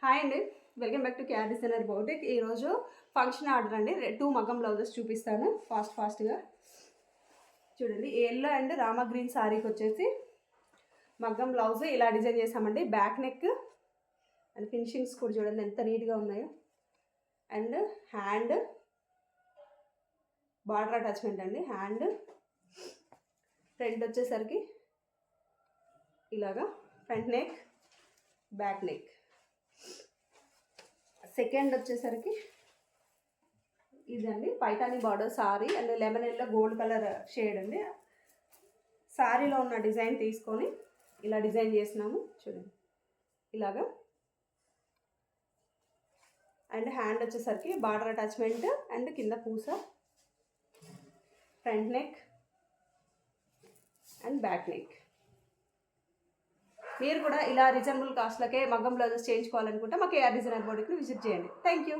Hi అండి, welcome back to KR designer boutique. ఈరోజు function order అండి. 2 మగ్గం బ్లౌజెస్ చూపిస్తాను ఫాస్ట్గా. చూడండి, ఎల్లో అండ్ రామా గ్రీన్ శారీకి వచ్చేసి మగ్గం బ్లౌజ్ ఇలా డిజైన్ చేసామండి. బ్యాక్ నెక్ అండ్ ఫినిషింగ్స్ కూడా చూడండి ఎంత నీట్గా ఉన్నాయో. అండ్ హ్యాండ్ బార్డర్ అటాచ్మెంట్ అండి. హ్యాండ్ ఫ్రంట్ వచ్చేసరికి ఇలాగా front neck, back neck. Second వచ్చేసరికి ఇదండి Paithani border sorry and lemon yellow gold colour shade అండి. సారీలో ఉన్న డిజైన్ తీసుకొని ఇలా డిజైన్ చేసినాము చూడండి ఇలాగా. అండ్ హ్యాండ్ వచ్చేసరికి బార్డర్ అటాచ్మెంట్ అండ్ కింద పూస, front neck and back neck. మీరు కూడా ఇలా రీజనబుల్ కాస్ట్లకే మగ్గం బ్లౌజెస్ చేయించుకోవాలనుకుంటే మా కేఆర్ డిజైనర్ బౌటిక్ని విజిట్ చేయండి. Thank you.